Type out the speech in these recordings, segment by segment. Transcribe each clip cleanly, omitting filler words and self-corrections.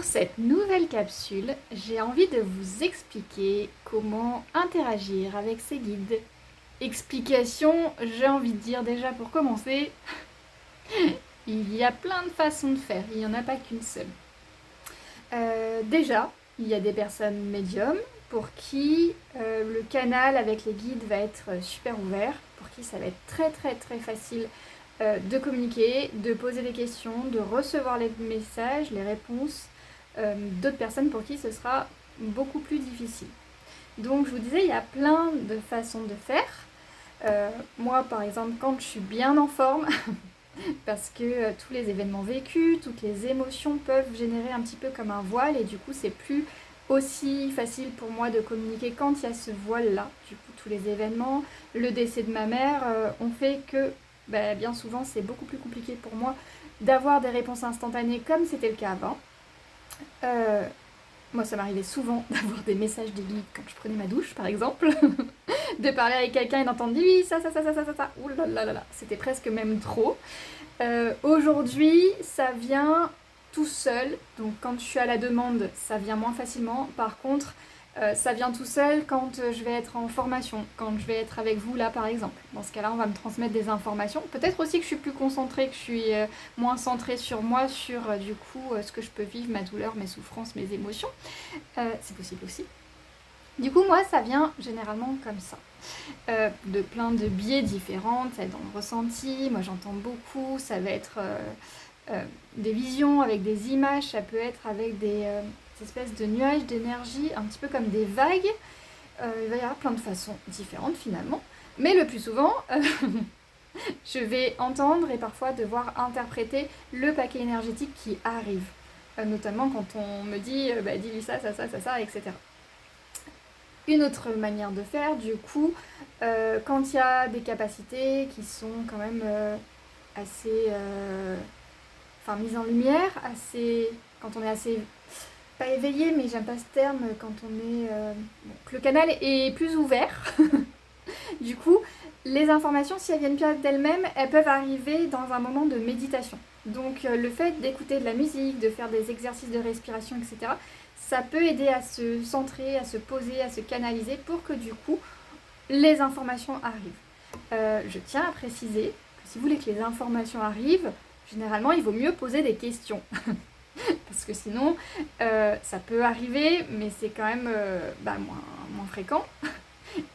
Pour cette nouvelle capsule, j'ai envie de vous expliquer comment interagir avec ces guides. Explication, j'ai envie de dire déjà pour commencer, il y a plein de façons de faire, il n'y en a pas qu'une seule. Déjà, il y a des personnes médiums pour qui le canal avec les guides va être super ouvert, pour qui ça va être très facile de communiquer, de poser des questions, de recevoir les messages, les réponses d'autres personnes pour qui ce sera beaucoup plus difficile. Donc je vous disais, il y a plein de façons de faire. Moi par exemple, quand je suis bien en forme, parce que tous les événements vécus, toutes les émotions peuvent générer un petit peu comme un voile et du coup c'est plus aussi facile pour moi de communiquer quand il y a ce voile-là. Du coup tous les événements, le décès de ma mère ont fait que bien souvent c'est beaucoup plus compliqué pour moi d'avoir des réponses instantanées comme c'était le cas avant. Moi ça m'arrivait souvent d'avoir des messages des guides quand je prenais ma douche par exemple, de parler avec quelqu'un et d'entendre oui ça, ouh là là, c'était presque même trop. Aujourd'hui ça vient tout seul, donc quand je suis à la demande ça vient moins facilement. Par contre ça vient tout seul quand je vais être en formation, quand je vais être avec vous là par exemple. Dans ce cas-là, on va me transmettre des informations. Peut-être aussi que je suis plus concentrée, que je suis moins centrée sur moi, sur du coup ce que je peux vivre, ma douleur, mes souffrances, mes émotions. C'est possible aussi. Du coup, moi, ça vient généralement comme ça. De plein de biais différents, ça va être dans le ressenti, moi j'entends beaucoup, ça va être des visions avec des images, ça peut être avec des espèces de nuages d'énergie, un petit peu comme des vagues. Il va y avoir plein de façons différentes finalement, mais le plus souvent, je vais entendre et parfois devoir interpréter le paquet énergétique qui arrive, notamment quand on me dit dis-lui ça, etc. Une autre manière de faire, du coup, quand il y a des capacités qui sont quand même assez mises en lumière, quand on est assez, pas éveillé, mais j'aime pas ce terme, quand on est, que le canal est plus ouvert, du coup, les informations, si elles viennent bien d'elles-mêmes, elles peuvent arriver dans un moment de méditation. Donc le fait d'écouter de la musique, de faire des exercices de respiration, etc., ça peut aider à se centrer, à se poser, à se canaliser pour que du coup, les informations arrivent. Je tiens à préciser que si vous voulez que les informations arrivent, généralement, il vaut mieux poser des questions. Parce que sinon, ça peut arriver, mais c'est quand même moins fréquent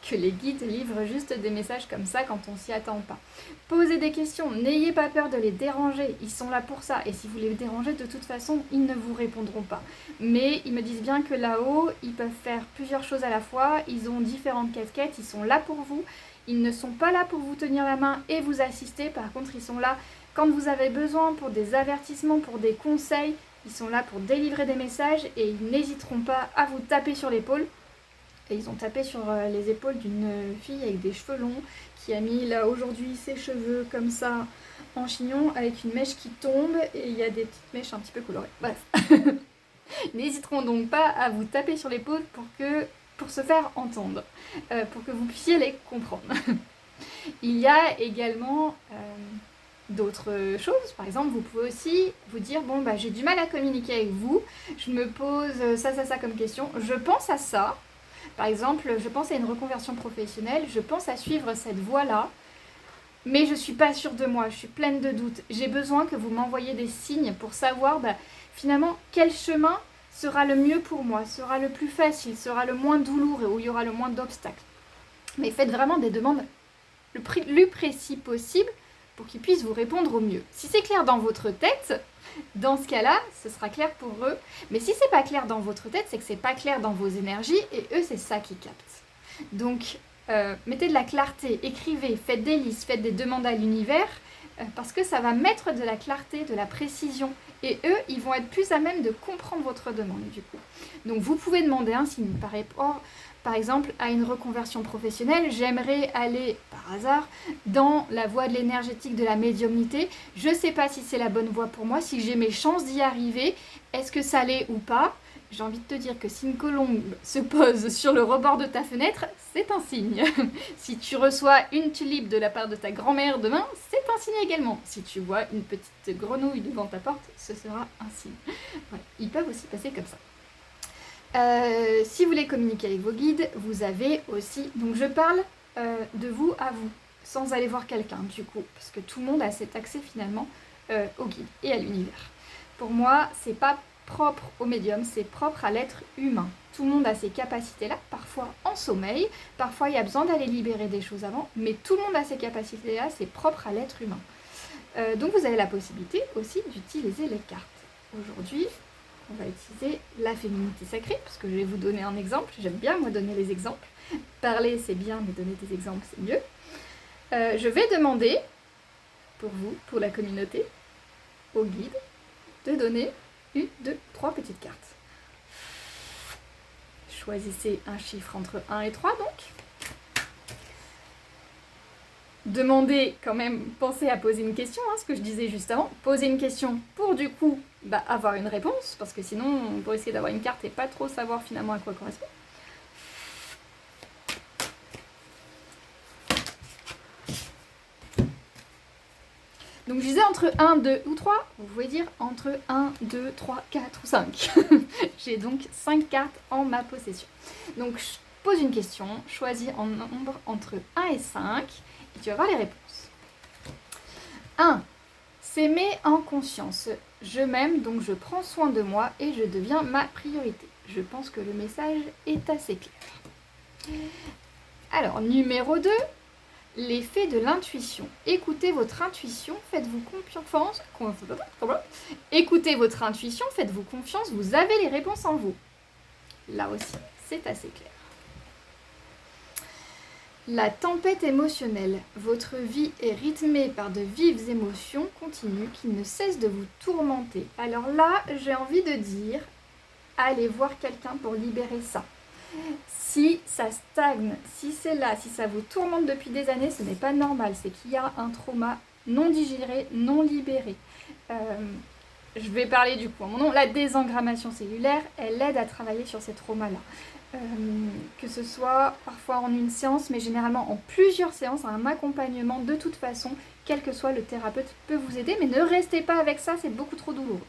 que les guides livrent juste des messages comme ça quand on s'y attend pas. Posez des questions, n'ayez pas peur de les déranger, ils sont là pour ça. Et si vous les dérangez, de toute façon, ils ne vous répondront pas. Mais ils me disent bien que là-haut, ils peuvent faire plusieurs choses à la fois, ils ont différentes casquettes, ils sont là pour vous. Ils ne sont pas là pour vous tenir la main et vous assister, par contre, ils sont là quand vous avez besoin pour des avertissements, pour des conseils. Ils sont là pour délivrer des messages et ils n'hésiteront pas à vous taper sur l'épaule. Et ils ont tapé sur les épaules d'une fille avec des cheveux longs qui a mis là aujourd'hui ses cheveux comme ça en chignon avec une mèche qui tombe et il y a des petites mèches un petit peu colorées. Bref. N'hésiteront donc pas à vous taper sur l'épaule pour se faire entendre, pour que vous puissiez les comprendre. Il y a également d'autres choses. Par exemple, vous pouvez aussi vous dire j'ai du mal à communiquer avec vous, je me pose ça comme question, je pense à ça. Par exemple, je pense à une reconversion professionnelle, je pense à suivre cette voie-là, mais je ne suis pas sûre de moi, je suis pleine de doutes. J'ai besoin que vous m'envoyiez des signes pour savoir finalement quel chemin sera le mieux pour moi, sera le plus facile, sera le moins douloureux, où il y aura le moins d'obstacles. Mais faites vraiment des demandes le plus précis possible pour qu'ils puissent vous répondre au mieux. Si c'est clair dans votre tête, dans ce cas-là, ce sera clair pour eux. Mais si c'est pas clair dans votre tête, c'est que c'est pas clair dans vos énergies et eux, c'est ça qu'ils captent. Donc, mettez de la clarté, écrivez, faites des listes, faites des demandes à l'univers parce que ça va mettre de la clarté, de la précision. Et eux, ils vont être plus à même de comprendre votre demande du coup. Donc, vous pouvez demander un signe par exemple, à une reconversion professionnelle, j'aimerais aller, par hasard, dans la voie de l'énergétique, de la médiumnité. Je ne sais pas si c'est la bonne voie pour moi, si j'ai mes chances d'y arriver, est-ce que ça l'est ou pas ? j'ai envie de te dire que si une colombe se pose sur le rebord de ta fenêtre, c'est un signe. Si tu reçois une tulipe de la part de ta grand-mère demain, c'est un signe également. Si tu vois une petite grenouille devant ta porte, ce sera un signe. Voilà. Ils peuvent aussi passer comme ça. Si vous voulez communiquer avec vos guides, vous avez aussi... Donc je parle de vous à vous, sans aller voir quelqu'un du coup, parce que tout le monde a cet accès finalement au guide et à l'univers. Pour moi, c'est pas propre au médium, c'est propre à l'être humain. Tout le monde a ces capacités-là, parfois en sommeil, parfois il y a besoin d'aller libérer des choses avant, mais tout le monde a ces capacités-là, c'est propre à l'être humain. Donc vous avez la possibilité aussi d'utiliser les cartes. Aujourd'hui, on va utiliser la féminité sacrée, parce que je vais vous donner un exemple. J'aime bien, moi, donner les exemples. Parler, c'est bien, mais donner des exemples, c'est mieux. Je vais demander, pour vous, pour la communauté, au guide, de donner 1, 2, 3 petites cartes. Choisissez un chiffre entre 1 et 3, donc. Demandez quand même, pensez à poser une question, ce que je disais juste avant. Posez une question pour du coup avoir une réponse, parce que sinon on peut risquer d'avoir une carte et pas trop savoir finalement à quoi correspond. Donc je disais entre 1, 2 ou 3, vous pouvez dire entre 1, 2, 3, 4 ou 5. J'ai donc 5 cartes en ma possession. Donc je pose une question, choisis un nombre entre 1 et 5, et tu vas voir les réponses. 1. S'aimer en conscience. Je m'aime, donc je prends soin de moi et je deviens ma priorité. Je pense que le message est assez clair. Alors, numéro 2. L'effet de l'intuition. Écoutez votre intuition, faites-vous confiance. Écoutez votre intuition, faites-vous confiance, vous avez les réponses en vous. Là aussi, c'est assez clair. La tempête émotionnelle. Votre vie est rythmée par de vives émotions continues qui ne cessent de vous tourmenter. Alors là, j'ai envie de dire, allez voir quelqu'un pour libérer ça. Si ça stagne, si c'est là, si ça vous tourmente depuis des années, ce n'est pas normal. C'est qu'il y a un trauma non digéré, non libéré. Je vais parler du coup. La désengrammation cellulaire, elle aide à travailler sur ces traumas-là. Que ce soit parfois en une séance, mais généralement en plusieurs séances, un accompagnement de toute façon, quel que soit le thérapeute peut vous aider, mais ne restez pas avec ça, c'est beaucoup trop douloureux.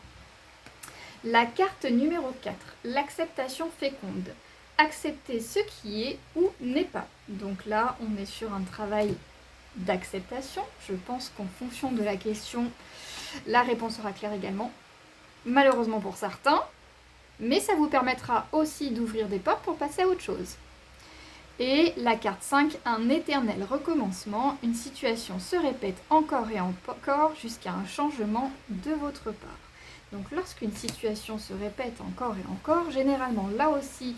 La carte numéro 4, l'acceptation féconde. Accepter ce qui est ou n'est pas. Donc là, on est sur un travail d'acceptation. Je pense qu'en fonction de la question, la réponse sera claire également. Malheureusement pour certains, mais ça vous permettra aussi d'ouvrir des portes pour passer à autre chose. Et la carte 5, un éternel recommencement. Une situation se répète encore et encore jusqu'à un changement de votre part. Donc lorsqu'une situation se répète encore et encore, généralement là aussi,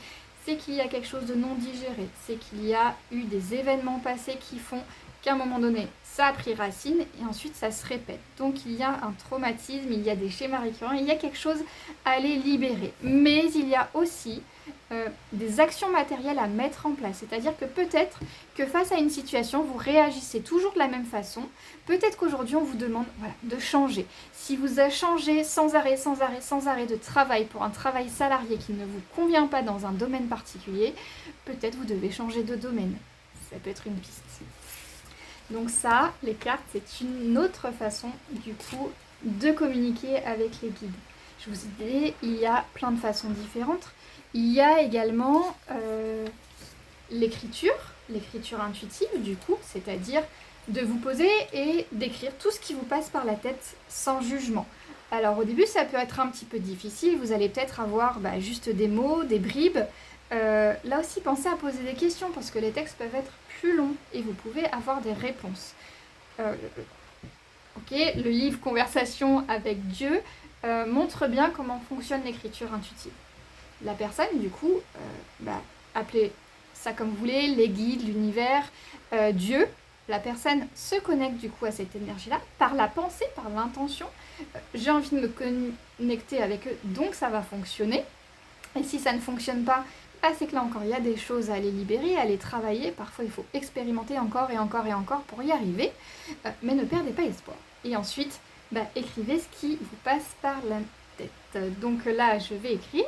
c'est qu'il y a quelque chose de non digéré, c'est qu'il y a eu des événements passés qui font qu'à un moment donné, ça a pris racine et ensuite ça se répète. Donc il y a un traumatisme, il y a des schémas récurrents, il y a quelque chose à aller libérer. Mais il y a aussi des actions matérielles à mettre en place. C'est-à-dire que peut-être que face à une situation, vous réagissez toujours de la même façon. Peut-être qu'aujourd'hui, on vous demande de changer. Si vous avez changé sans arrêt de travail pour un travail salarié qui ne vous convient pas dans un domaine particulier, peut-être vous devez changer de domaine. Ça peut être une piste. Donc ça, les cartes, c'est une autre façon du coup de communiquer avec les guides. Je vous ai dit, il y a plein de façons différentes. Il y a également l'écriture intuitive du coup, c'est-à-dire de vous poser et d'écrire tout ce qui vous passe par la tête sans jugement. Alors au début, ça peut être un petit peu difficile, vous allez peut-être avoir juste des mots, des bribes. Là aussi, pensez à poser des questions parce que les textes peuvent être plus longs et vous pouvez avoir des réponses. Le livre Conversation avec Dieu montre bien comment fonctionne l'écriture intuitive. La personne, du coup, appelez ça comme vous voulez, les guides, l'univers, Dieu. La personne se connecte du coup à cette énergie-là par la pensée, par l'intention. J'ai envie de me connecter avec eux, donc ça va fonctionner. Et si ça ne fonctionne pas, c'est que là encore, il y a des choses à aller libérer, à aller travailler. Parfois, il faut expérimenter encore et encore et encore pour y arriver. Mais ne perdez pas espoir. Et ensuite, écrivez ce qui vous passe par la tête. Donc là, je vais écrire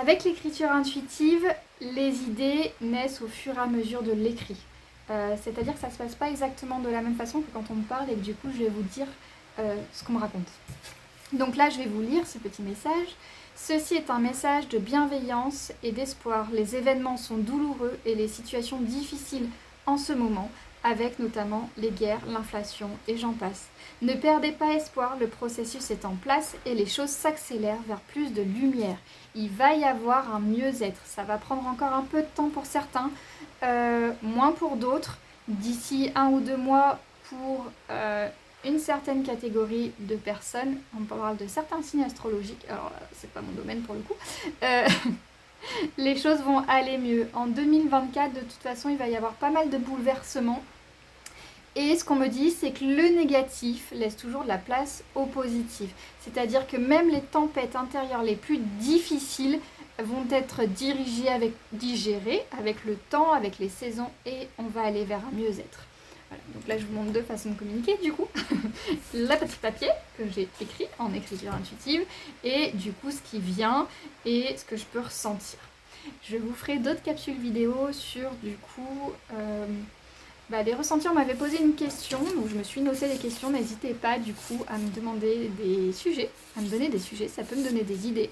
Avec l'écriture intuitive, les idées naissent au fur et à mesure de l'écrit. C'est-à-dire que ça ne se passe pas exactement de la même façon que quand on me parle et que du coup je vais vous dire ce qu'on me raconte. Donc là je vais vous lire ce petit message. Ceci est un message de bienveillance et d'espoir. Les événements sont douloureux et les situations difficiles en ce moment, avec notamment les guerres, l'inflation et j'en passe. Ne perdez pas espoir, le processus est en place et les choses s'accélèrent vers plus de lumière. Il va y avoir un mieux-être. Ça va prendre encore un peu de temps pour certains, moins pour d'autres. D'ici 1 ou 2 mois pour une certaine catégorie de personnes. On parle de certains signes astrologiques. Alors c'est pas mon domaine pour le coup. Les choses vont aller mieux. En 2024, de toute façon, il va y avoir pas mal de bouleversements. Et ce qu'on me dit, c'est que le négatif laisse toujours de la place au positif. C'est-à-dire que même les tempêtes intérieures les plus difficiles vont être digérées avec le temps, avec les saisons, et on va aller vers un mieux-être. Voilà. Donc là, je vous montre deux façons de communiquer, du coup. Le petit papier que j'ai écrit en écriture intuitive, et du coup, ce qui vient et ce que je peux ressentir. Je vous ferai d'autres capsules vidéo sur, du coup... les ressentis, on m'avait posé une question, donc je me suis noté des questions. N'hésitez pas du coup à me demander des sujets, à me donner des sujets, ça peut me donner des idées.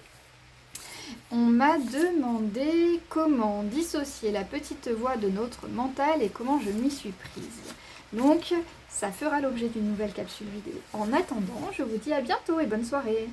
On m'a demandé comment dissocier la petite voix de notre mental et comment je m'y suis prise. Donc ça fera l'objet d'une nouvelle capsule vidéo. En attendant, je vous dis à bientôt et bonne soirée.